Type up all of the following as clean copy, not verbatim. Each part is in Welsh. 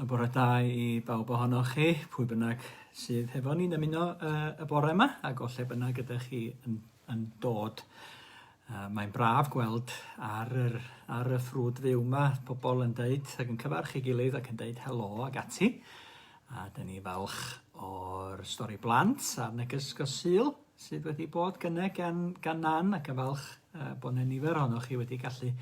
Y bore da I bawb ohonoch chi, pwy bynnag sydd hefo ni'n ymuno y bore yma, ac o lle bynnag ydych chi yn dod. Mae'n braf gweld ar y ffrwd fyw yma, pobl yn deud ac yn cyfarch ei gilydd ac yn deud helo ag ati. A dyn ni falch o'r stori blant a'r neges Sul sydd wedi bod gynnig gan Nan ac yn falch bod yna nifer ohonoch chi wedi gallu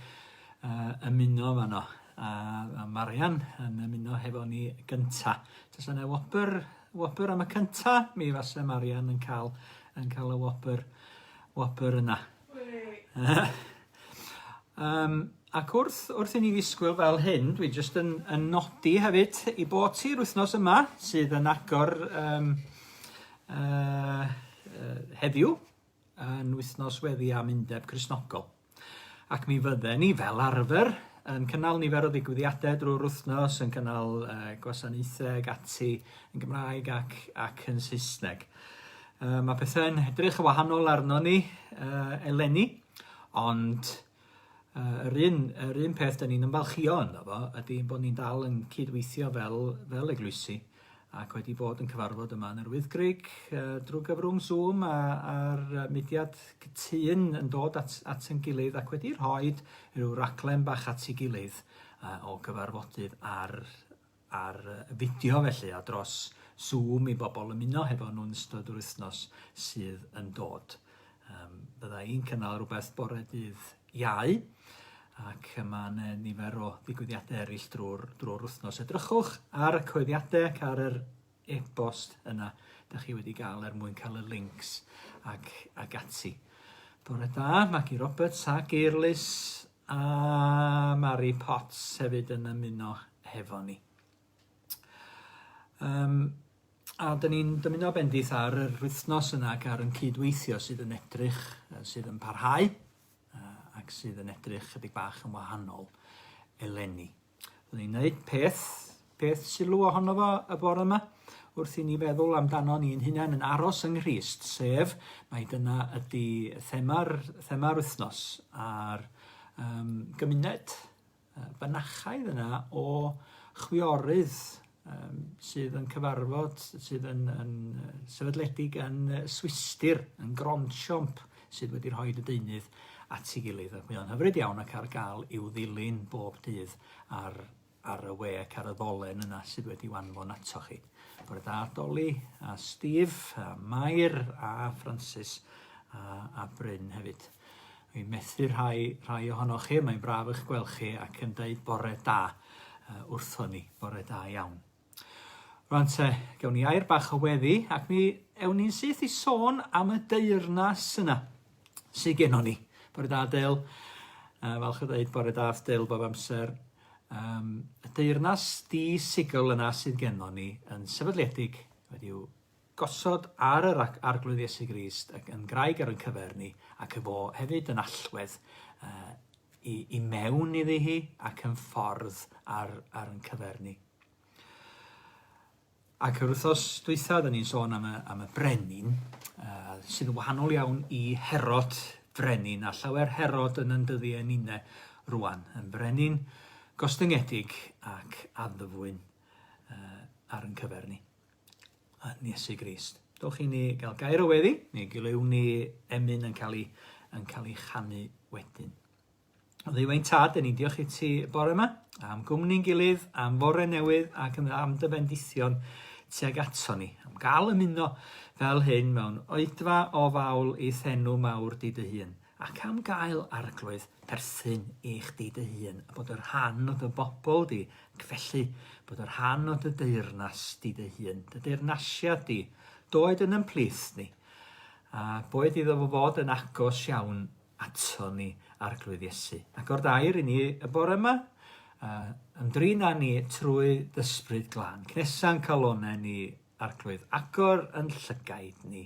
ymuno fanno. A Marian yn ymuno hefo ni gynta. Os yna wobr am y cynta, mi fase Marian yn cael y wobr yna. Ac wrth I ni ddisgwyl fel hyn, dwi jyst yn nodi hefyd I bod ti'r wythnos yma sydd yn agor heddiw yn wythnos weddi am undeb Cristnogol. Ac mi fydden ni fel arfer yn cynnal nifer o ddigwyddiadau drwy'r wythnos, yn cynnal gwasanaethau ag ati yn Gymraeg ac yn Saesneg. Mae pethau'n edrych yn wahanol arno ni eleni, ond yr un peth dyn ni'n ymfalchio ynddo fo ydy bod ni'n dal yn cydweithio fel eglwysi ac wedi bod yn cyfarfod yma yn yr Wyddgrug drwy gyfrwng Zoom a'r mudiad cytun yn dod at yn gilydd ac wedi rhoi rhyw raglen bach at ei gilydd o gyfarfodydd ar fideo felly a dros Zoom I bobl ymuno hefo nhw'n ystod yr wythnos sydd yn dod. Bydda i'n cynnal rhywbeth bore dydd Iau ac mae nifer o ddigwyddiadau eraill drwy'r wythnos. Edrychwch ar y coeddiadau ac ar yr e-bost yna da chi wedi gael mwyn cael y links ag ati. Bore da, Maggie Roberts a Geirlys a Mary Potts hefyd yn ymuno hefo ni. A dyn ni'n dymuno bendith ar yr wythnos yna ac ar yn cydweithio sydd yn edrych, sydd yn parhau ac sydd yn edrych chydig bach yn wahanol eleni. Byddwn ni'n gwneud peth sylw ohono fo y bore yma wrth I ni feddwl amdano ni'n hunain yn aros yng Nghrist, sef mae dyna ydy thema'r wythnos a'r gymuned bynachaidd yna o chwiorydd sydd yn cyfarfod, sydd yn sefydledig yn Swistir, yn Gronsiomp, sydd wedi rhoi y deunydd at ei gilydd. Mae o'n hyfryd iawn ac ar gael i'w ddilyn bob dydd ar y we ac ar y ddolen yna sydd wedi wanfon ato chi. Bore da Dolly a Steve, a Mair a Francis a Bryn hefyd. Dwi'n methu rhai ohonoch chi, mae'n braf eich gweld chi ac yn deud bore da wrtho ni, bore da iawn. Rwan te, gewn ni air bach o weddi ac mi ewn ni'n syth I sôn am y deyrnas yna sydd gennon ni. Bore da Del, falch o ddeud bore da Del bob amser. Y Deyrnas Ddi-sigl yna sydd gennon ni yn sefydledig wedi'w gosod ar yr arglwydd Iesu Grist ac yn graig ar yn cyferni ac efo hefyd yn allwedd I mewn iddi hi ac yn ffordd ar yn cyferni. Ac yr wythnos dwytha, dyn ni'n sôn am y brenin sydd yn wahanol iawn I Herod frenin, a llawer Herod yn dyddi yn unau rwan. Yn brenin gostyngedig ac addyfwyn ar yn cyferni. Iesu Grist. Dowch I ni gael gair o weddi, neu gilyw ni emyn yn cael ei chanu wedyn. O ddiwein tad, dyn ni'n diolch I ti bore yma, am gwmni'n gilydd, am fore newydd ac am dy bendithion tuag ato ni. Am gael ymuno fel hyn mewn oedfa o fawl I thenw mawr di dy hun, ac am gael arglwydd perthyn I chdi dy hun, a bod yr rhan o dy bobl di, ac felly bod yr rhan o dy deyrnas di dy hun, dy deyrnasiad di, doed yn ymplith ni, a boed iddo fo fod yn agos iawn ato ni arglwydd Iesu. Ac o'r dair I ni y bore yma, ymdrin â ni trwy ddysbryd glân, cnesa'n calonau ni arglwydd, agor yn llygaid ni,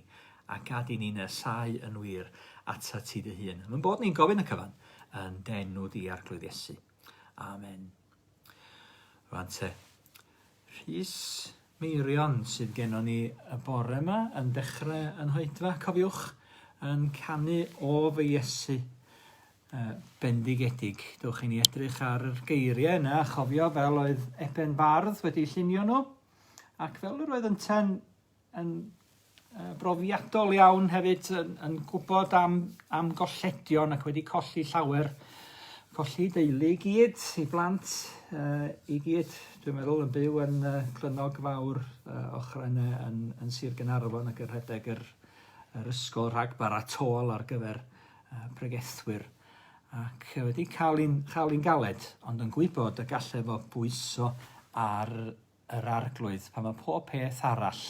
ac ad I ni'n esau yn wir ata ti dy hun. Mae'n bod ni'n gofyn y cyfan yn denw di arglwydd Iesu. Amen. Rwan te, Rhys Meirion sydd gennon ni y bore yma yn dechrau yn hoedfa, cofiwch, yn canu o fy Iesu bendigedig. Dewch i ni edrych ar yr geiriau yna, chofio fel oedd Eben Bardd wedi llunio nhw, ac fel yr oedd yn brofiadol iawn hefyd, yn gwybod am golledion ac wedi colli llawer, colli deulu i gyd, i blant i gyd, dwi'n meddwl yn byw yn Clynog Fawr ochrau yn Sir Gaernarfon ac yn rhedeg yr ysgol rhag baratôl ar gyfer pregethwyr. Ac wedi cael un galed, ond yn gwybod y gallai fo bwyso ar yr arglwydd pan mae pob peth arall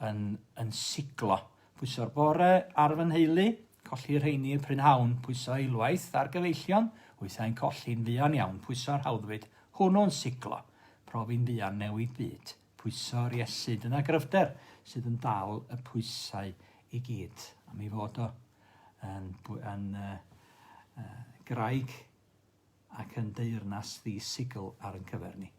yn siglo. Pwyso'r bore ar fy nheulu, colli rheini y prynhawn, pwyso eilwaith ar gyfeillion, weithiau'n colli'n fuan iawn, pwyso'r hawddwyd, hwnnw'n siglo. Profi'n fuan newid byd, pwyso'r Iesu. Dyna gryfder sydd yn dal y pwysau i gyd. A mi fod o yn graig ac yn Deyrnas Ddi-sigl ar yn cyfer ni.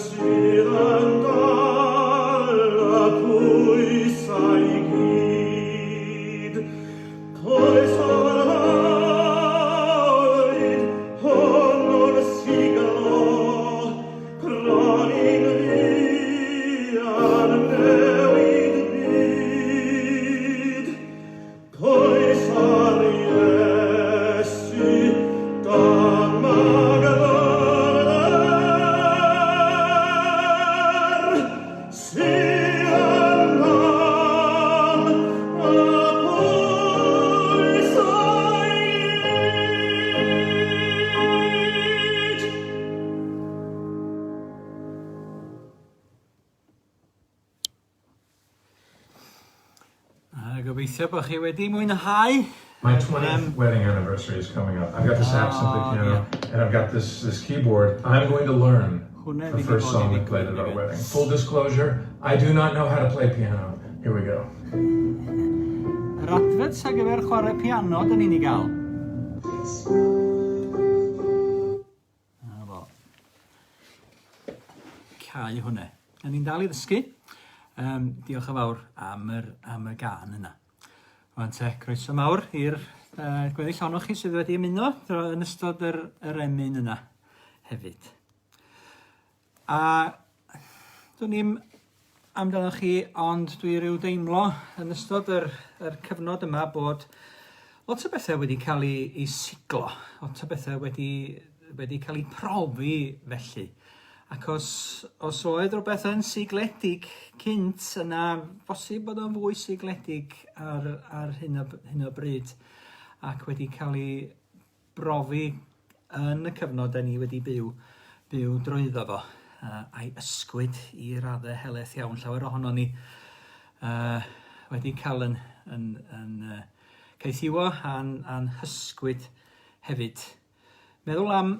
Sydd yn dal y Gobeithio bod chi wedi mwynhau. My 20th wedding anniversary is coming up. I've got this app simply piano, and I've got this keyboard. I'm going to learn the first song we played at our wedding. Full disclosure, I do not know how to play piano. Here we go. Yr adfod sa gyfer chwarae piano dyn ni'n ei gael. Cau hwnna. A ni'n dal i ddysgu. Diolch yn fawr am y gan yna. Wan te, croeso mawr i'r gweddill ohonoch chi sydd wedi ymuno yn ystod yr emyn yna hefyd. A dwi'n ni'n amdano chi, ond dwi rhyw deimlo yn ystod yr cyfnod yma bod lot o bethau wedi cael ei siglo, lot o bethau wedi cael ei profi felly. Ac os oedd rhywbeth yn sigledig cynt, yna bosib bod o'n fwy sigledig ar hyn o bryd ac wedi cael ei brofi yn y cyfnod ni wedi byw drwyddo fo. A'i ysgwyd i raddau helaeth iawn. Llawer ohono ni wedi cael yn ceithiwo a'n hysgwyd hefyd. Meddwl am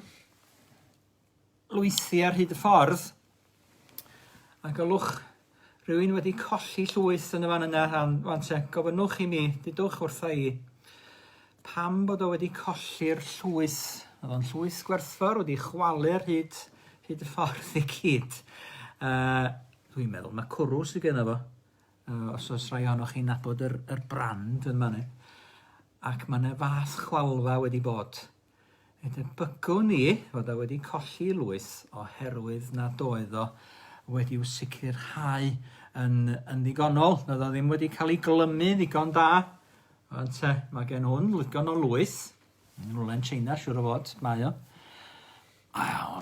lwythi ar hyd y ffordd, a golwch rhywun wedi colli llwyth yn y fan yna, wan te, gofynnwch i mi, dydwch wrtha i, pam bod o wedi colli'r llwyth. Oedd o'n llwyth gwerthfawr wedi chwalu'r hyd y ffordd i gyd. Dwi'n meddwl, mae cwrw sydd genna fo, os rai ohonoch chi'n nabod yr brand yn manne. Ac mae yna fath chwalfa wedi bod. Bygwn ni fod o wedi colli lwyth oherwydd nad oedd o wedi'w sicrhau yn ddigonol. Oedd o ddim wedi cael ei glymu ddigon da. Mae gen hwn ddigon o lwyth. Rwlen China, siwr o fod, mae o.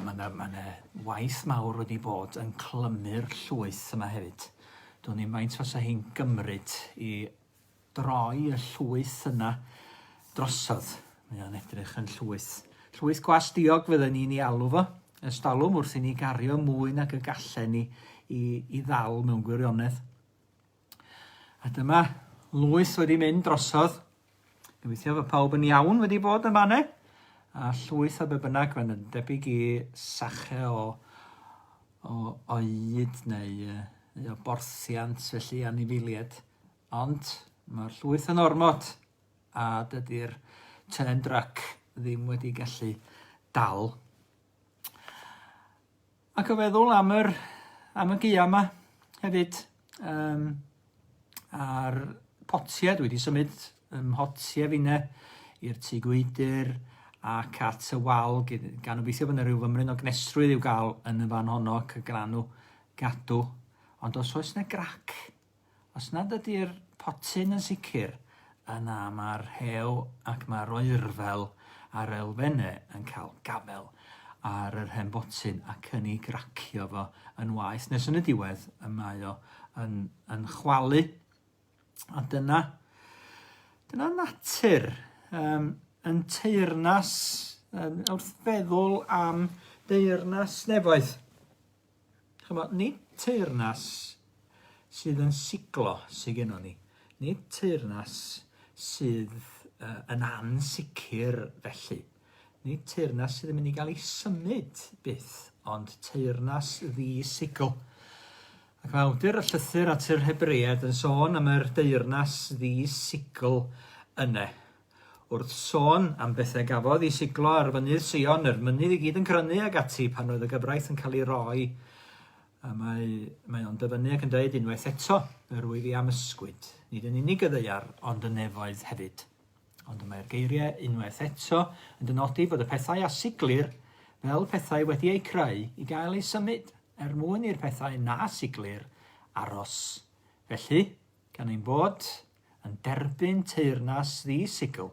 Mae yna waith mawr wedi bod yn clymu'r llwyth yma hefyd. Dwi'n ni'n maint os hi'n gymryd i droi y llwyth yna drosodd. Mae o'n edrych yn llwyth gwasdiog fydden ni'n ei alw fo. Ystalwm wrth i ni gario mwy nag y gallen ni i ddal mewn gwirionedd. A dyma lwyth wedi mynd drosodd. Gobeithio fod pawb yn iawn wedi bod yn fanne. A llwyth o be bynnag fan yn debyg i sachau o oed neu o borthiant felly anifiliad. Ond mae'r llwyth yn ormod a dydy'r ten druck ddim wedi gallu dal. Ac o feddwl am y gia yma hefyd, a'r potiau, dwi wedi symud mhotiau finne i'r tŷ gwydr ac at y wal, gan obeithio bod yna rhyw fymryn o gnestrwydd i'w gael yn y fan honno ac y glanw gadw. Ond os oes yna grac, os nad ydy'r potyn yn sicr, yna mae'r hew ac mae'r oerfel a'r elfennau yn cael gafel ar yr hen botyn ac yn ei gracio fo yn waith. Nes yn y diwedd, y mae o yn chwalu. A dyna natur yn teyrnas, wrth feddwl am deyrnas nefoedd. Nid teyrnas sydd yn siglo sydd gennym ni. Nid teyrnas sydd yn ansicr felly. Nid teyrnas sydd yn mynd i gael ei symud byth, ond Teyrnas Ddi-sigl. Ac mae awdur y llythyr at yr Hebreaid yn sôn am yr Deyrnas Ddi-sigl yna. Wrth sôn am bethau gafodd ei siglo ar fynydd Sion, yr mynydd i gyd yn crynu ag ati pan oedd y gyfraith yn cael ei roi. A mae o'n dyfynu ac yn dweud unwaith eto, yr wyf i am ysgwyd. Nid yn unig y ddeiar, ond y nefoedd hefyd. Ond mae'r geiriau unwaith eto yn dynodi fod y pethau asiglir fel pethau wedi eu creu i gael eu symud mwyn i'r pethau na siglir aros. Felly, gan ein bod yn derbyn Teyrnas Ddi-sigl,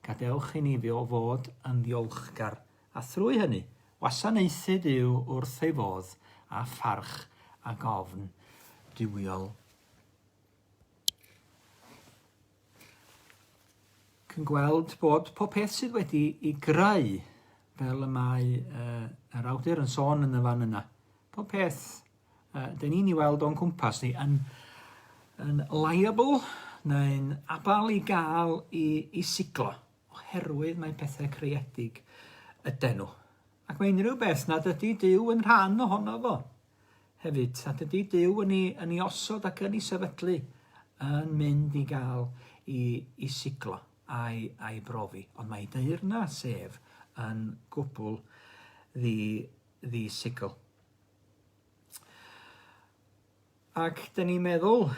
gadewch i ni fod yn ddiolchgar. A thrwy hynny, wasanaethu Duw wrth ei fodd a pharch a gofn diwiol. Yn gweld bod pob peth sydd wedi ei greu, fel y mae yr awdur yn sôn yn y fan yna. Pob peth, dyn ni'n ei weld o'n cwmpas ni yn liable neu'n abal i gael i siglo, oherwydd mae pethau creedig ydyn nhw. Ac mae unrhyw beth nad ydy Duw yn rhan ohono fo. Hefyd, nad ydy Duw yn ei osod ac yn ei sefydlu yn mynd i gael i siglo a'i brofi. Ond mae deyrnas ef yn gwbl ddisigl. Ac dyn ni'n meddwl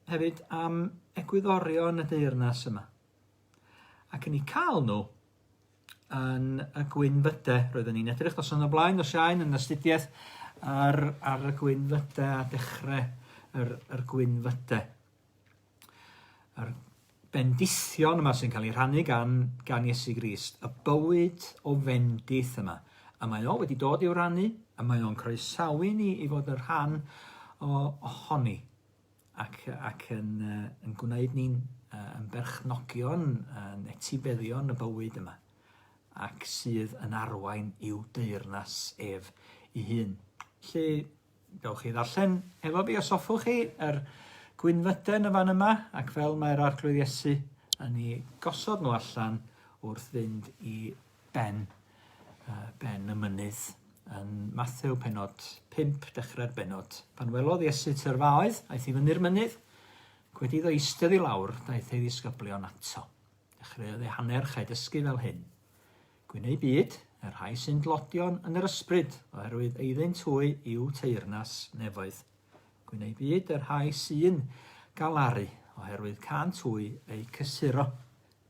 hefyd am egwyddorion y deyrnas yma. Ac yn ei cael nhw yn y Gwynfydau. Roeddwn ni'n edrych dos yn y blaen o Siain yn astudiaeth ar y Gwynfydau a dechrau yr Gwynfydau. Yr bendithion yma sy'n cael ei rhannu gan Iesu Grist, y bywyd o fendith yma. A mae o wedi dod i'w rannu, a mae o'n croesawu ni i fod yn rhan ohoni. Ac yn gwneud ni'n yn berchnogion, yn etibeddion y bywyd yma. Ac sydd yn arwain i'w deyrnas ef ei hun. Felly, dewch chi ddarllen efo fi os hoffwch chi yr Gwynfydau yn y fan yma, ac fel mae'r arglwydd Iesu yn ei gosod nhw allan wrth fynd i ben y mynydd yn Mathew penod 5 dechrau'r benod. Pan welodd Iesu tyrfaoedd, aeth i fyny'r mynydd, wedi iddo eistedd i lawr, daeth ei ddisgyblion ato. Dechreuodd ei hanner chael dysgu fel hyn. Gwyneu byd, yr rhai sy'n dlodion yn yr ysbryd, oherwydd eiddynt hwy yw teyrnas nefoedd. Gwyneu byd, yr rhai sy'n galaru, oherwydd cant hwy ei cysuro.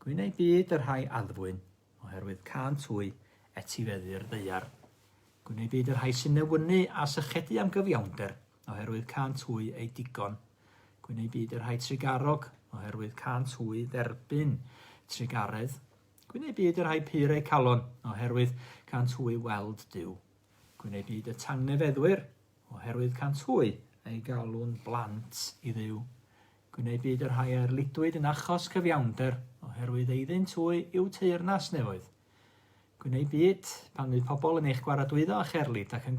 Gwyneu byd, yr rhai addfwyn, oherwydd cant hwy etifeddu'r ddeiar. Gwyneu byd, yr rhai sy'n newynu a sychedu am gyfiawnder, oherwydd cant hwy ei digon. Gwyneu byd, yr rhai trigarog, oherwydd cant hwy dderbyn trigaredd. Gwyneu byd, yr rhai pyr ei calon, oherwydd cant hwy weld Duw. Gwyneu byd, y tangnefeddwyr, oherwydd cant hwy ei galw'n blant i Dduw. Gwyneu byd, yr rhai arludwyd yn achos cyfiawnder, oherwydd eiddynt hwy yw teyrnas nefoedd. Gwyneu byd, pan fydd pobl yn eich gwaradwyddo a cherlid ac yn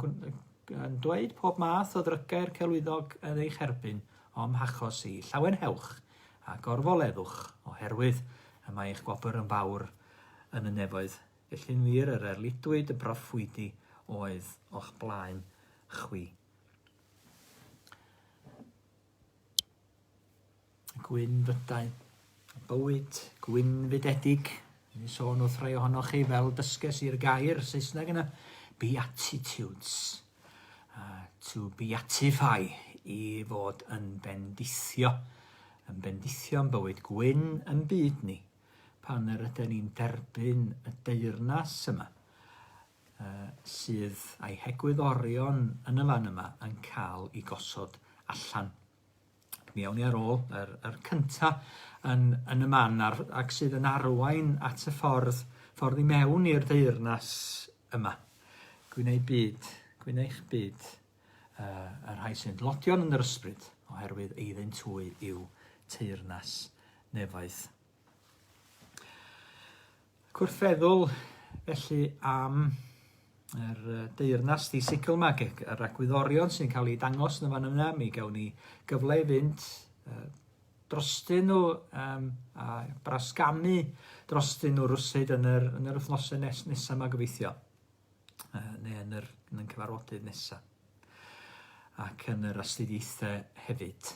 dweud pob math o ddrygair celwyddog yn eich herbyn, o'm hachos i llawenhewch a gorfoleddwch, oherwydd y mae eich gwobr yn fawr yn y nefoedd. Felly'n wir yr arludwyd y proffwydi oedd o'ch blaen chwi. Gwynfydau, bywyd gwynfydedig. Ni'n sôn wrth rai ohonoch chi fel dysges i'r gair Saesneg yna, beatitudes. To beatify, i fod yn bendithio. Yn bendithio yn bywyd gwyn yn byd ni. Pan ydyn ni'n derbyn y deyrnas yma, sydd a'i hegwyddorion yn y fan yma yn cael ei gosod allan. Mi awn ni ar ôl yr cyntaf yn y man ac sydd yn arwain at y ffordd i mewn i'r deyrnas yma. Gwyneu eich byd, yr rhai sy'n dlodion yn yr ysbryd, oherwydd eiddynt hwy yw teyrnas nefoedd. Gwrthfeddwl felly am yr Deyrnas Ddi-sigl yma, yr egwyddorion sy'n cael ei dangos yn y fan yna. Mi gawn ni gyfle i fynd drostyn nhw a brasgamu drostyn nhw rwsyd yn yr wythnosau nesaf yma gobeithio, neu yn y cyfarfodydd nesaf, ac yn yr astudiaethau hefyd.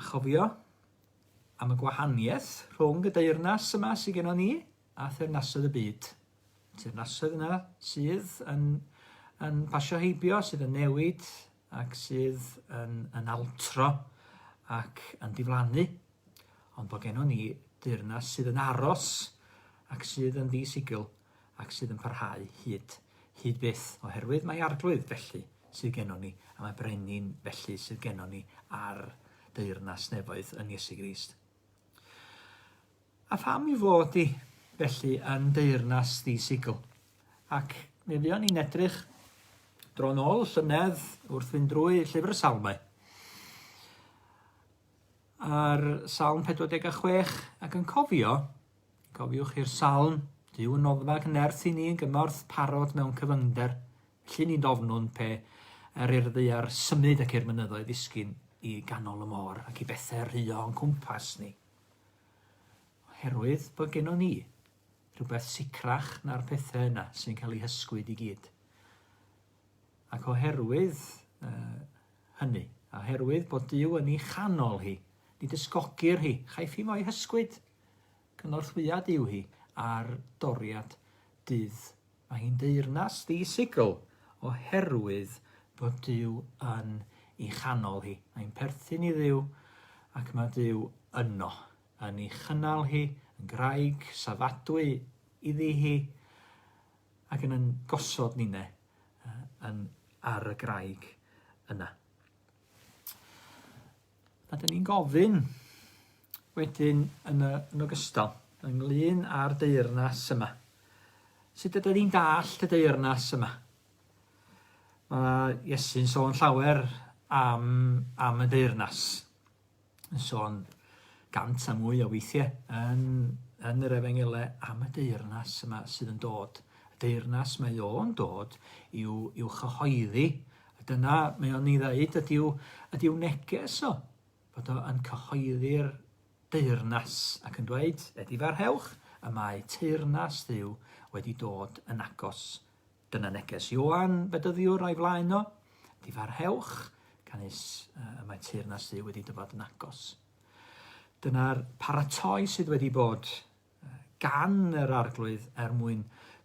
A chofio am y gwahaniaeth rhwng y deyrnas yma sydd gennym ni a teyrnasoedd y byd. Teyrnasoedd yna sydd yn pasio heibio, sydd yn newid ac sydd yn altro ac yn diflannu. Ond bod gennym ni deyrnas sydd yn aros ac sydd yn ddisigl ac sydd yn parhau hyd byth, oherwydd mae arglwydd felly sydd gennym ni a mae brenin felly sydd gennym ni ar deyrnas nefoedd yn Iesu Grist. A pham i fod i felly yn Deyrnas Ddi-sigl? Ac mi fuon ni'n edrych dro nôl llynedd wrth fynd drwy llyfr y Salmau. Ar Salm 46 ac yn cofiwch i'r Salm, Duw yn noddfa cynerth i ni yn gymorth parod mewn cyfyngder, felly ni'n dofnwn pe yr urddi ar symud ac i'r mynyddoedd ddisgyn, i ganol y môr ac i bethau rhuo o'n cwmpas ni. Oherwydd bod gennym ni rhywbeth sicrach na'r pethau yna sy'n cael ei hysgwyd i gyd. Ac oherwydd hynny, oherwydd bod Duw yn ei chanol hi, ni dysgogir hi, chaiff hi mo'i hysgwyd. Cynorthwyadd yw hi ar doriad dydd. Mae hi'n Deyrnas Ddi-sigl oherwydd bod Duw yn ei chanol hi. Mae'n perthyn i Dduw ac mae Duw yno yn ei chynnal hi, yn graig, safadwy iddi hi ac yn gosod ninne ar y graig yna. A dyn ni'n gofyn wedyn yn ogystal ynglyn â'r deyrnas yma. Sut ydyn ni'n dallt y deyrnas yma? Mae Iesu'n sôn llawer am y deyrnas. Yn sôn gant a mwy o weithiau yn yr Efengelau am y deyrnas yma sydd yn dod. Y deyrnas mae o'n dod i'w chyhoeddi. Dyna mae o'n ei ddeud ydyw neges o. Bod o'n cyhoeddi'r deyrnas ac yn dweud, farhewch, y mae teyrnas Dduw wedi dod yn agos. Dyna neges Ioan bedyddiwr a'i flaen o. Farhewch, canys y mae teyrnas Dduw wedi dod yn agos. Dyna'r paratoi sydd wedi bod gan yr arglwydd mwyn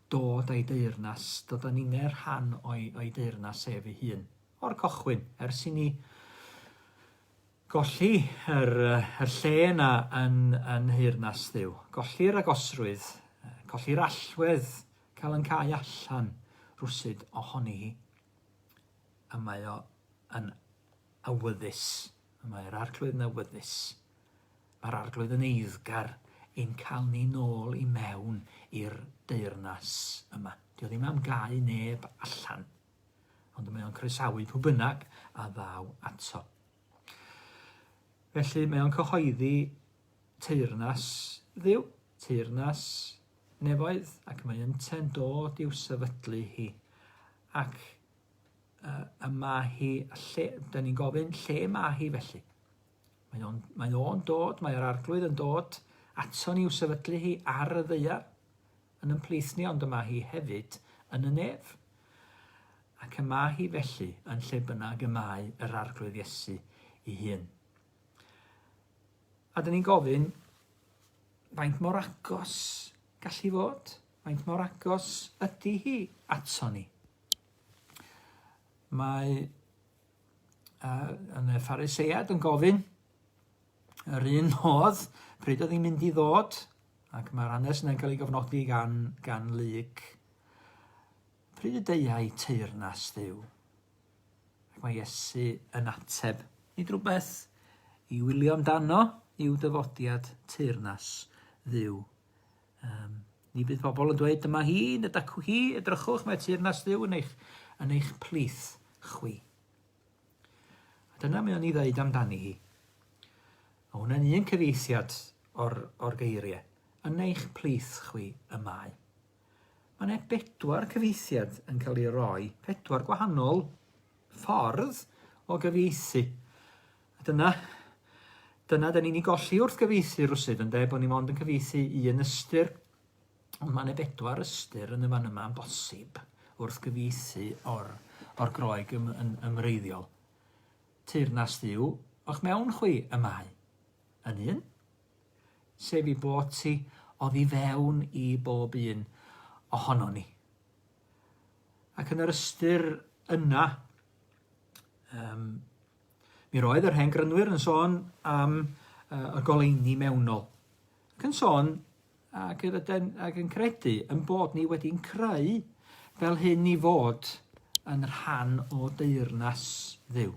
dod â'i deyrnas, dod yn uner rhan o'i deyrnas ef ei hun. O'r cochwyn, ers i ni golli yr lle yna yn Teyrnas Dduw. Golli'r agosrwydd, colli'r allwedd, cael yn cael allan rwsyd ohoni hi. A mae o yn awyddus. Mae'r arglwydd yn awyddus. Mae'r arglwydd yn eiddgar i'n cael ni nôl i mewn i'r deyrnas yma. Dio ddim am gau neb allan. Ond mae o'n croesawu pwy bynnag a ddaw ato. Felly mae o'n cyhoeddi teyrnas Dduw, teyrnas nefoedd, ac mae ynte'n dod i'w sefydlu hi. Ac yma hi, da ni'n gofyn lle mae hi felly. Mae o'n dod, mae'r arglwydd yn dod ato ni i'w sefydlu hi ar y ddaear yn ymplith ni, ond yma hi hefyd yn y nef. Ac yma hi felly yn lle bynnag y mae yr arglwydd Iesu ei hun. A dyn ni'n gofyn faint mor agos gall hi fod? Faint mor agos ydy hi ato ni? Mae yn y Phariseiad yn gofyn yr un modd pryd oedd hi'n mynd i ddod, ac mae'r hanes yna'n cael ei gofnodi gan Lug. Pryd y deiau teyrnas Dduw? Ac mae Iesu yn ateb. Nid rhywbeth i wylio amdano i'w dyfodiad teyrnas Dduw. Ni bydd pobl yn dweud dyma hi, nid acw hi, edrychwch mae teyrnas Dduw yn eich plith chwi. A dyna mae o'n i ddeud amdani hi. A hwnna'n un cyfeithiad o'r geiriau. Yn eich plith chwi y mae. Mae yna 4 cyfeithiad yn cael ei roi, 4 gwahanol ffordd o gyfieithu. A dyna da ni'n ei golli wrth gyfieithu rwsyd, yn bod ni mond yn cyfieithu un ystyr. Ond mae yna 4 ystyr yn y fan yma yn bosib wrth gyfieithu o'r Groeg ymreiddiol. Teyrnas Dduw, o'ch mewn chwi y mae. Yn un, sef i bod ti oddi fewn i bob un ohono ni. Ac yn yr ystyr yna, mi roedd yr hen grynwyr yn sôn am y goleuni mewnol. Ac yn sôn ac yn credu yn bod ni wedi'n creu fel hyn i fod yn rhan o deyrnas Dduw.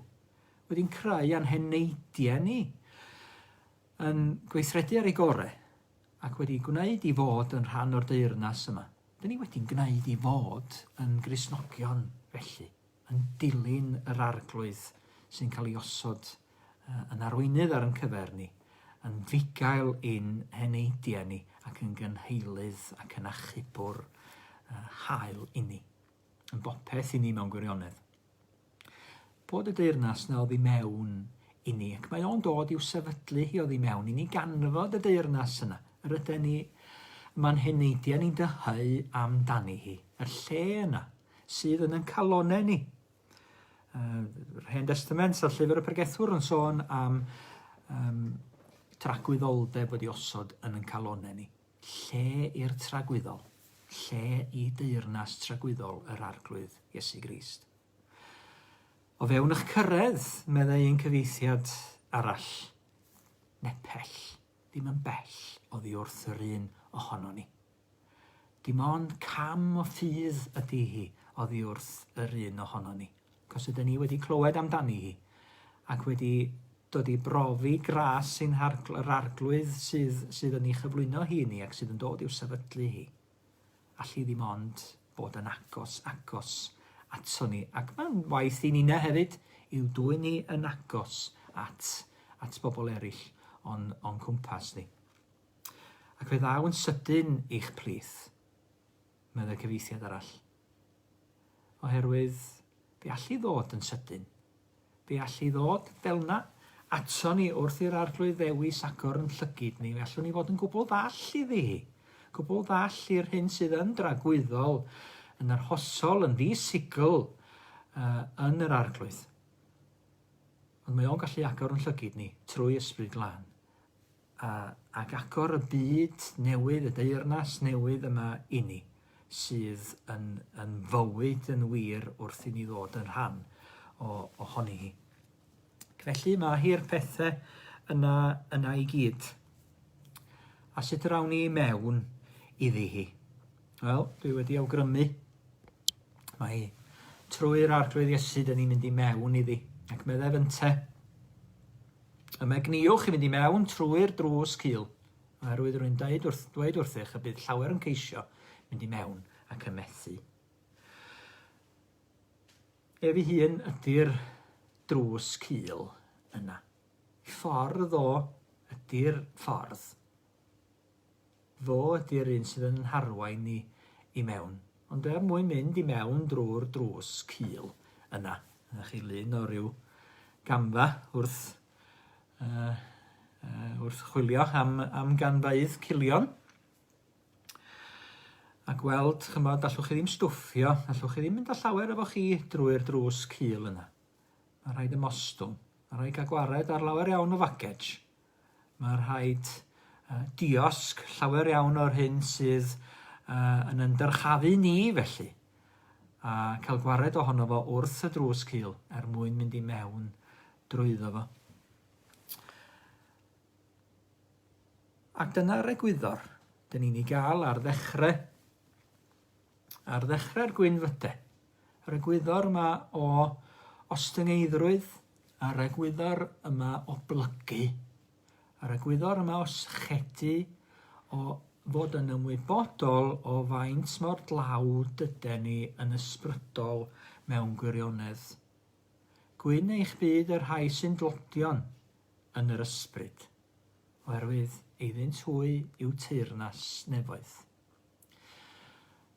Wedi'n creu a'n heneidiau ni yn gweithredu ar ei gorau ac wedi gwneud i fod yn rhan o'r deyrnas yma. Dyn ni wedi'n gwneud i fod yn Gristnogion felly, yn dilyn yr arglwydd sy'n cael ei osod yn arweinydd ar yn cyfer ni, yn fugail i'n heneidiau ni ac yn gynheilydd ac yn achubwr hael i ni, yn bopeth i ni mewn gwirionedd. Bod y deyrnas na oddi mewn i ni. Ac mae o'n dod i'w sefydlu hi oddi mewn i ni ganfod y deyrnas yna. Yr ydyn ni, mae'n heneidiau ni'n dyhau amdani hi. Yr lle yna sydd yn calonau ni. Yr Hen Testament, a'r llyfr y Pregethwr yn sôn am tragwyddoldeb wedi osod yn calonau ni. Lle i'r tragwyddol. Lle i deyrnas tragwyddol yr arglwydd Iesu Grist. O fewn eich cyrredd, meddai un cyfeithiad arall, nepell, dim yn bell oddi wrth yr un ohono ni. Dim ond cam o ffydd ydy hi oddi wrth yr un ohono ni. Cos ydyn ni wedi clywed amdani hi ac wedi dod i brofi gras sy'n yr arglwydd sydd yn ei chyflwyno hi ni ac sydd yn dod i'w sefydlu hi. Alli ddim ond bod yn agos ato ni. Ac mae'n waith i ni'na hefyd i'w dwy ni yn agos at bobl eraill o'n cwmpas ni. Ac fe ddaw yn sydyn i'ch plith, meddai cyfeithiad arall. Oherwydd, fe allu ddod yn sydyn. Fe allu ddod fel na ato ni wrth i'r arglwydd ddewis agor yn llygyd ni. Fe allwn ni fod yn gwbl ddall iddi hi. Gwbl ddall i'r hyn sydd yn dragwyddol, yn arhosol, yn ddisigl yn yr arglwydd. Ond mae o'n gallu agor yn llygyd ni trwy ysbryd glân. Ac agor y byd newydd, y deyrnas newydd yma i ni, sydd yn fywyd yn wir wrth i ni ddod yn rhan ohoni hi. Felly mae hi'r pethau yna i gyd. A sut rawn ni mewn iddi hi? Wel, dwi wedi awgrymu. Mae trwy'r arglwydd Iesu dyn ni'n mynd i mewn iddi. Ac meddai fynte, ymegniwch i mynd i mewn trwy'r drws cul. Oherwydd rwy'n dweud wrthych y bydd llawer yn ceisio mynd i mewn ac ymethu. Ef ei hun ydy'r drws cul yna. Ffordd o ydy'r ffordd. Fo ydy'r un sydd yn harwain ni i mewn. Ond mwyn mynd i mewn drwy'r drws cul yna. Yna chi lun o ryw gamfa wrth chwilio am ganfaidd cilion. A gweld, chymod, allwch chi ddim stwffio, allwch chi ddim mynd â llawer efo chi drwy'r drws cul yna. Mae rhaid ymostwng. Mae rhaid cael gwared ar lawer iawn o facage. Mae rhaid diosg llawer iawn o'r hyn sydd yn ymdyrchafu ni felly. A cael gwared ohono fo wrth y drws cul mwyn mynd i mewn drwyddo fo. Ac dyna'r egwyddor. Dyn ni'n ei gael ar ddechrau'r Gwynfydau. Yr egwyddor yma o ostyngeidrwydd, yr egwyddor yma o blygu, yr egwyddor yma o sychedu, o fod yn ymwybodol o faint mor dlawd ydyn ni yn ysbrydol mewn gwirionedd. Gwyn eich byd yr rhai sy'n dlodion yn yr ysbryd, oherwydd iddynt hwy yw teyrnas nefoedd.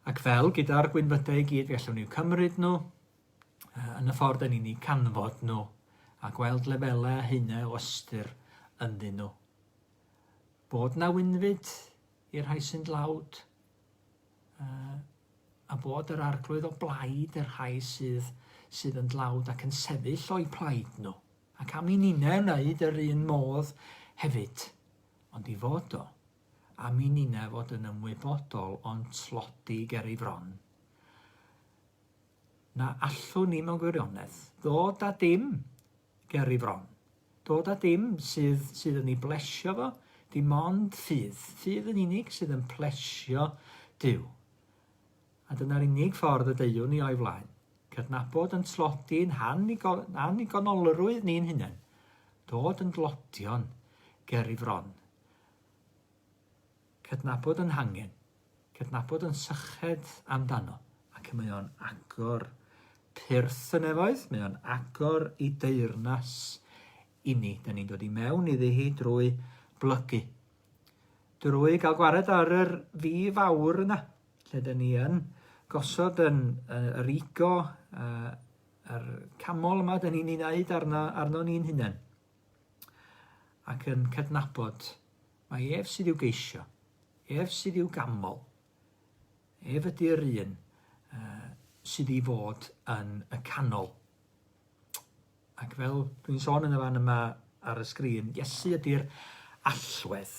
Ac fel gyda'r Gwynfydau i gyd, gallwn ni cymryd nhw yn y ffordd yn ni'n canfod nhw a gweld lefelau hynna o ystyr ynddyn nhw. Bod na wynfyd i'r rhai sy'n dlawd a bod yr arglwydd o blaid yr rhai sydd yn dlawd ac yn sefyll o'i plaid nhw. Ac am i ni'na wneud yr un modd hefyd. Ond i fod o, am i ni'na fod yn ymwybodol o'n tlodi ger ei fron. Na allwn ni mewn gwirionedd ddod â dim ger ei fron. Dod â dim sydd yn ei blesio fo, dim ond ffydd. Ffydd yn unig sydd yn plesio Duw. A dyna'r unig ffordd y deiwn ni o'i flaen. Cydnabod yn tlodi'n annigonolrwydd ni'n hunain. Dod yn glodion ger ei fron. Cydnabod yn hangen. Cydnabod yn syched amdano. Ac mae o'n agor pyrth y nefoedd. Mae o'n agor i deyrnas i ni. Da ni'n dod i mewn iddi hi drwy blygu. Drwy gael gwared ar yr fi fawr yna. Lle da ni yn gosod yr ego, yr camol yma da ni'n ei wneud arno ni'n hunain. ac yn cydnabod mae ef sydd i'w geisio, ef sydd i'w gamol, ef ydy'r un sydd i fod yn y canol. Ac fel dwi'n sôn yn y fan yma ar y sgrin, Iesu ydy'r allwedd.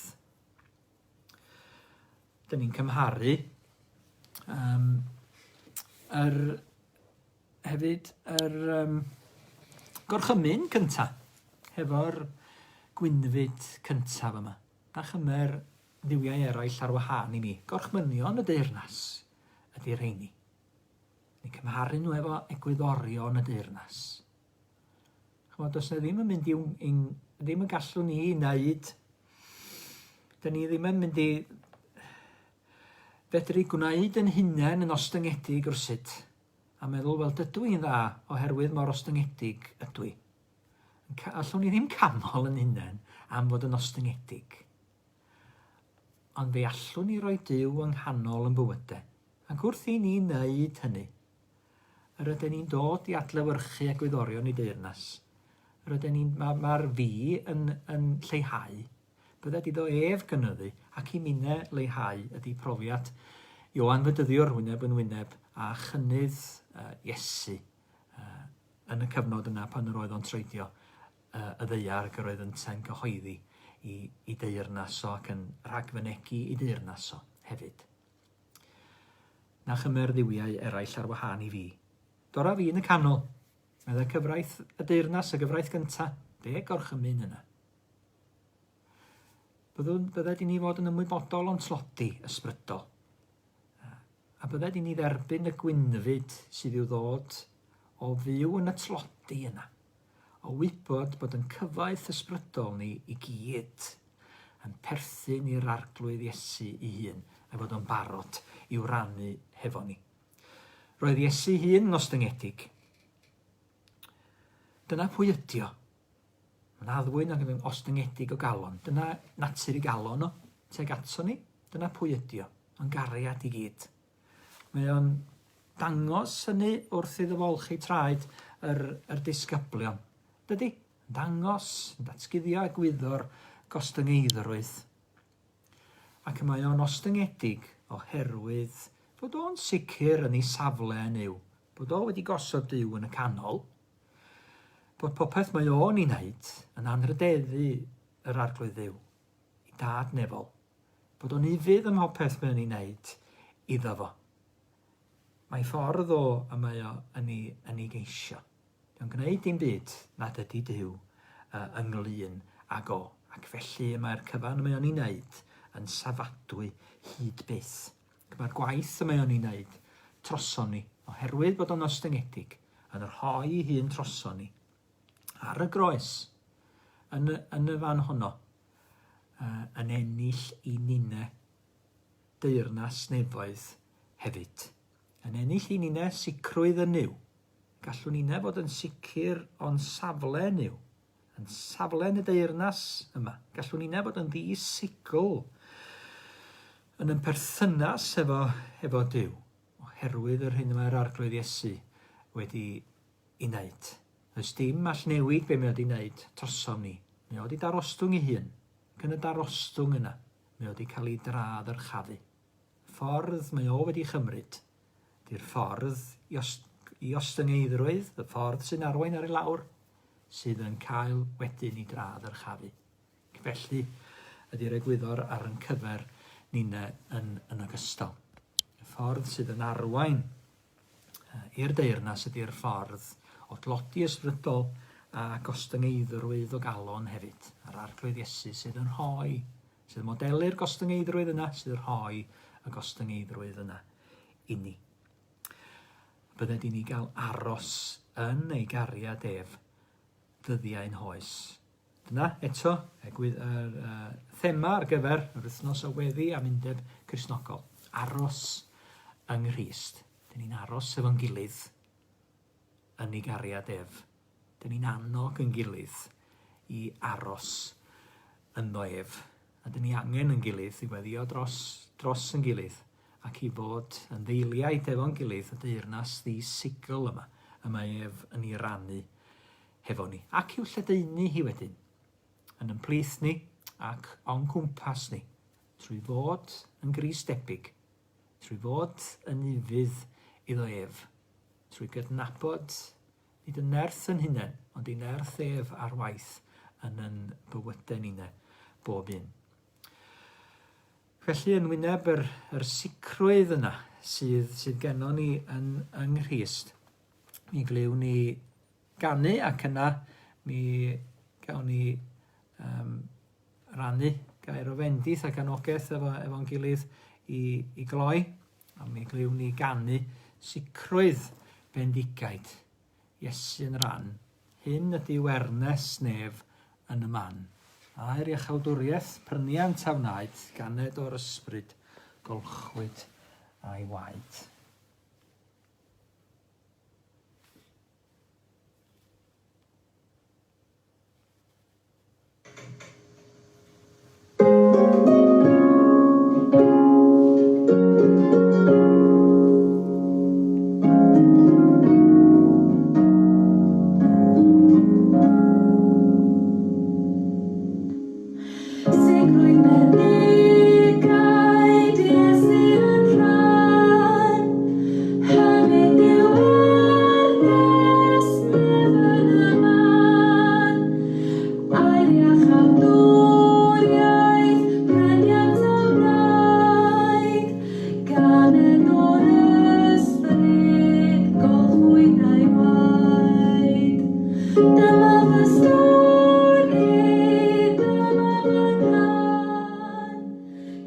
Dyn ni'n cymharu hefyd yr gorchymyn cyntaf hefo'r Gwynfyd cyntaf yma. Na chymer ddiwiau eraill ar wahân i mi. Gorchmynion y deyrnas ydy'r rheini. Ni'n cymharu nhw efo egwyddorion y deyrnas. Chymod, does na ddim yn mynd ddim yn gallwn ni wneud, dyn ni ddim yn mynd i fedru gwneud yn hunain yn ostyngedig rwsyd, a meddwl, wel, dydw i'n dda oherwydd mor ostyngedig ydw i. Allwn ni ddim camol yn hunain am fod yn ostyngedig. Ond fe allwn ni roi Duw yng nghanol yn bywydau. Ac wrth i ni wneud hynny, yr ydyn ni'n dod i adlewyrchu egwyddorion i deyrnas. Mae'r fi yn lleihau. Byddai iddo ef gynyddu ac i minne leihau ydy profiad Ioan Fydyddiwr wyneb yn wyneb a chynnydd Iesu yn y cyfnod yna pan yr oedd o'n treidio y ddeiar ac yr oedd yn ten cyhoeddi i deyrnas o ac yn rhagfynegu i deyrnas o hefyd. Na chymer ddiwiau eraill ar wahân i fi. Dora fi yn y canol. Meddai cyfraith y deyrnas, y gyfraith gyntaf, fe gorchymyn yna. Byddai di ni fod yn ymwybodol o'n tlodi ysbrydol. A byddai di ni dderbyn y Gwynfyd sydd i'w ddod o fyw yn y tlodi yna. O wybod bod yn cyfaith ysbrydol ni i gyd yn perthyn i'r arglwydd Iesu ei hun a fod o'n barod i'w rannu hefo ni. Roedd Iesu ei hun yn ostyngedig. Dyna pwy ydi o. Mae'n addwyn ac yn ostyngedig o galon. Dyna natur i galon o, teg ato ni. Dyna pwy ydi o. Mae'n gariad i gyd. Mae o'n dangos hynny wrth iddo folchi traed yr disgyblion. Dydy? Dangos, datguddio egwyddor gostyngeidrwydd. Ac mae o'n ostyngedig oherwydd bod o'n sicr yn ei safle yn yw. Bod o wedi gosod Duw yn y canol. Bod popeth mae o'n ei wneud yn anrydeddu yr arglwydd Dduw i dad nefol. Bod o'n ifydd ym mhopeth mae'n ei wneud iddo fo. Mae ffordd o a mae o yn ei geisio. Dwi'n gwneud dim byd nad ydy Duw ynglyn ag o. Ac felly mae'r cyfan mae o'n ei wneud yn safadwy hyd byth. Mae'r gwaith y mae o'n ei wneud troson ni oherwydd bod o'n ostyngedig yn yr hoi ei hun troson ni. Ar y groes, yn y fan honno, yn ennill i ninne deyrnas nefoedd hefyd. Yn ennill i ninne sicrwydd yn yw. Gallwn ninne fod yn sicr o'n safle yn yw. Yn safle yn y deyrnas yma. Gallwn ninne fod yn ddisigl yn perthynas efo Duw. Oherwydd yr hyn mae'r arglwydd Iesu wedi ei wneud. Oes dim all newid be mae wedi wneud trosom ni. Mae wedi darostwng ei hun. Ac yn y darostwng yna, mae wedi cael ei dradd yr chafu. Ffordd mae o wedi chymryd. Di'r ffordd i ostyngeiddrwydd, y ffordd sy'n arwain ar ei lawr, sydd yn cael wedyn i dradd yr chafu. Felly, ydy'r egwyddor ar yn cyfer ninne yn ogystal. Y ffordd sydd yn arwain i'r deyrnas ydy'r ffordd o dlodi ysbrydol a gostyngeidrwydd o galon hefyd. Yr arglwydd Iesu sydd yn rhoi, sydd yn modelu'r gostyngeidrwydd yna, sydd yn rhoi y gostyngeidrwydd yna i ni. Byddai di ni gael aros yn ei gariad ef ddyddiau'n hoes. Dyna eto thema ar gyfer yr wythnos o weddi am undeb Cristnogol. Aros yng Nghrist. Dyn ni'n aros efo'n gilydd yn ei gariad ef. Dyn ni'n annog yn gilydd i aros ynddo ef. A dyn ni angen yn gilydd i weddio dros yn gilydd ac i fod yn ddeiliaid efo'n gilydd y Deyrnas Ddi-sigl yma. Y mae ef yn ei rannu hefo ni. Ac i'w lledaenu hi wedyn. yn plith ni ac o'n cwmpas ni, trwy fod yn gris debyg, trwy fod yn ifydd iddo ef, trwy gydnabod nid yn nerth yn hunain, ond i nerth ef ar waith yn bywydau ni'n bob un. Felly yn wyneb yr sicrwydd yna sydd gennon ni yng Nghrist, mi glyw ni ganu ac yna mi gawn ni rannu gair o fendith ac anogaeth efo'n gilydd i gloi, a mi glyw ni ganu Sicrwydd Bendigaid, Iesu yn ran. Hyn ydy wernes nef yn y man. A'r iachawdwriaeth pryniant a wnaed ganed o'r ysbryd golchwyd a'i waed. Sicrwydd Bendigaid, Iesu yn rhan, hynny yw wernes nef yn y man. A'r iachawdwriaeth pryniant a wnaed, ganed o'r ysbryd golchwyd a'i waed. Dyma fy stori, dyma fy nghan,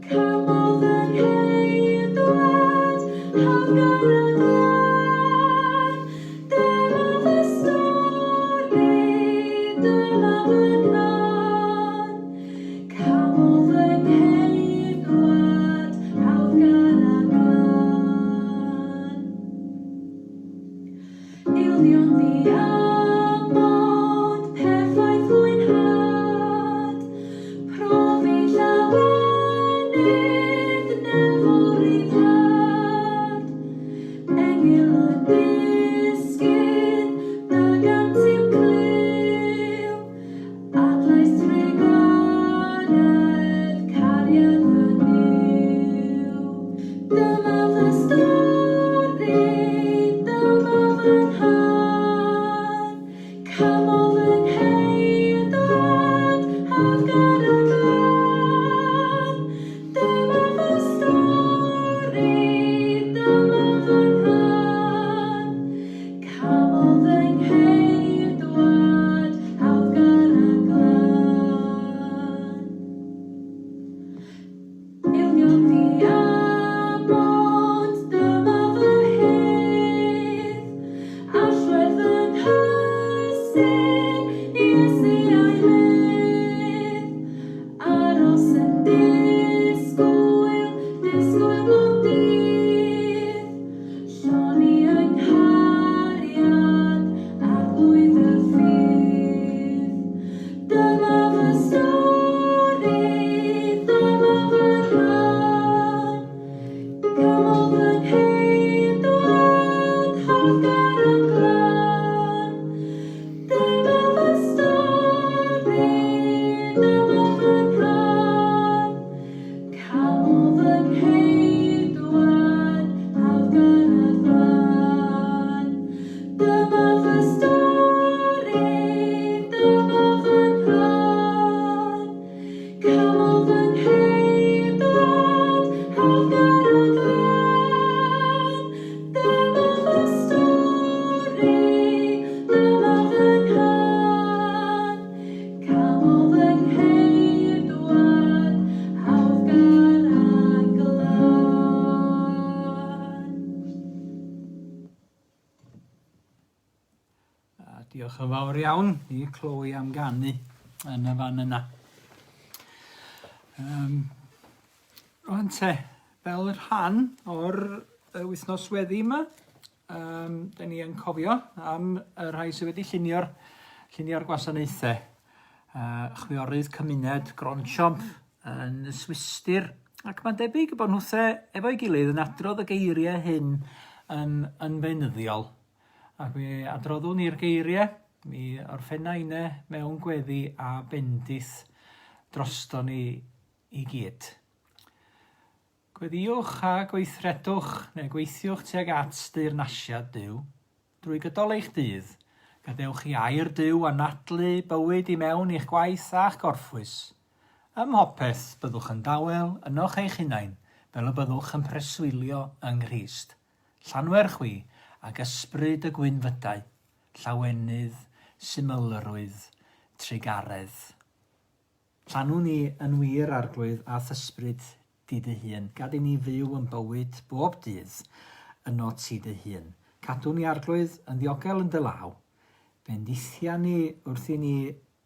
camol fy ngheidwaid, hawdgar y glân. Dyma fy stori, dyma fy nghan, camol fy ngheidwaid, hawdgar a glân. Ildion ddiamod, perffaith fwynhad, profi llawenydd nefol ryddhad. Engil y disgyn, dygant i'w cliw, adlais triganedd, cariad fy niw. Dyma fy stori, dyma fy nghan, camol fy ngheidwaid, hawdgar y glân. Dyma fy stori, dyma fy nghan, camol fy ngheidwaid, hawdgar y glân. Ildion ddiamod, dyma fy hydd, allwedd fy nghysyn, Iesu a'i lydd. Aros yn disgwyl, disgwyl bob dydd, lloni yng nghariad, arglwydd y ffydd. Dyma fy stori, dyma fy nghan, camol fy ngheidwaid, hawdgar y glân. Dyma fy stori, dyma fy nghan, camol fy ngheidwaid, hawdgar y glân. Dyma fy stori, dyma fy nghan, camol fy ngheidwaid, hawdgar y glân. Dyma fy stori, dyma fy nghan, camol fy ngheidwaid, hawdgar a glân. Diolch yn fawr iawn i Chloe am ganu yn y fan yna. Rwan te, fel rhan o'r wythnos weddi yma, da ni yn cofio am y rhai sydd wedi llunio'r gwasanaethau. Chwiorydd cymuned Gronsiomp yn y Swistir, ac mae'n debyg bod nhw efo'i gilydd yn adrodd y geiriau hyn yn feunyddiol. Ac mi adroddwn ni'r geiriau mi orffenna inne mewn gweddi a bendith droston ni i gyd. Gweddiwch a gweithredwch neu gweithiwch tuag at deyrnasiad Duw, drwy gydol eich dydd, gadewch chi air Duw a nadlu bywyd i mewn i'ch gwaith a'ch gorffwys. Ym mhopeth byddwch yn dawel ynoch eich hunain, fel y byddwch yn preswylio yng Nghrist. Llanwer chwi ag ysbryd y Gwynfydau, llawenydd, symlrwydd, trigaredd. Llanw ni yn wir arglwydd a thysbryd di dy hun, gad i ni fyw yn bywyd bob dydd yno ti dy hun. Cadw ni arglwydd yn ddiogel yn dy law. Bendithia ni wrth i ni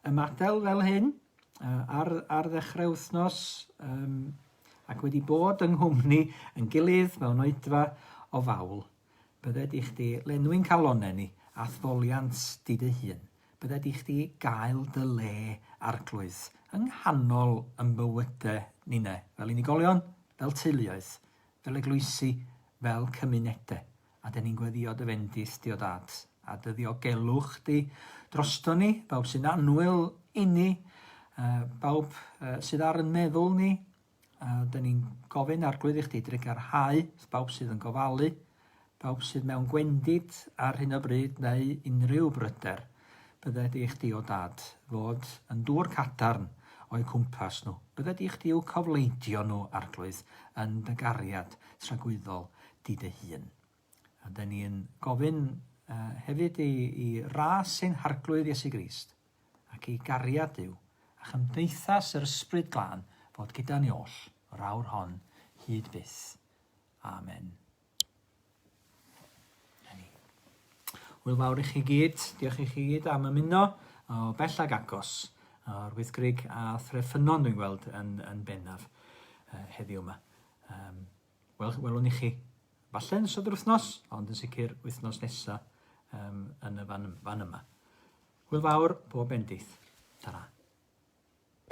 ymadel fel hyn ar ddechrau wythnos ac wedi bod yng nghwmni yn gilydd mewn oedfa o fawl. Bydded i chdi lenwi'n calonau ni a thfoliant di dy hun. Bydded i chdi gael dy le arglwydd yng nghanol yn bywydau ninne, fel unigolion, fel teuluoedd, fel eglwysi, fel cymunedau. A dyn ni'n gweddio dy fendith di o dad. A dy ddiogelwch di drosto ni, bawb sy'n anwyl i ni, bawb sydd ar yn meddwl ni. Dyn ni'n gofyn arglwydd i chdi drigarhau, bawb sydd yn gofalu, bawb sydd mewn gwendid ar hyn o bryd neu unrhyw bryder. Bydded i chdi o dad fod yn dŵr cadarn o'i cwmpas nhw. Bydded i chdi i'w cofleidio nhw arglwydd yn dy gariad tragwyddol di dy hun. A dyn ni'n gofyn hefyd i ras ein harglwydd Iesu Grist ac i gariad Duw a chymdeithas yr ysbryd glân fod gyda ni oll o'r awr hon hyd byth. Amen. Hwyl fawr i chi gyd, diolch i chi gyd am ymuno o bell ag agos o'r wythgrig a threffynon dwi'n gweld yn bennaf heddiw yma. Welwn i chi falle yn ystod yr wythnos, ond yn sicr wythnos nesaf yn y fan yma. Hwyl fawr, bob bendith. Tara.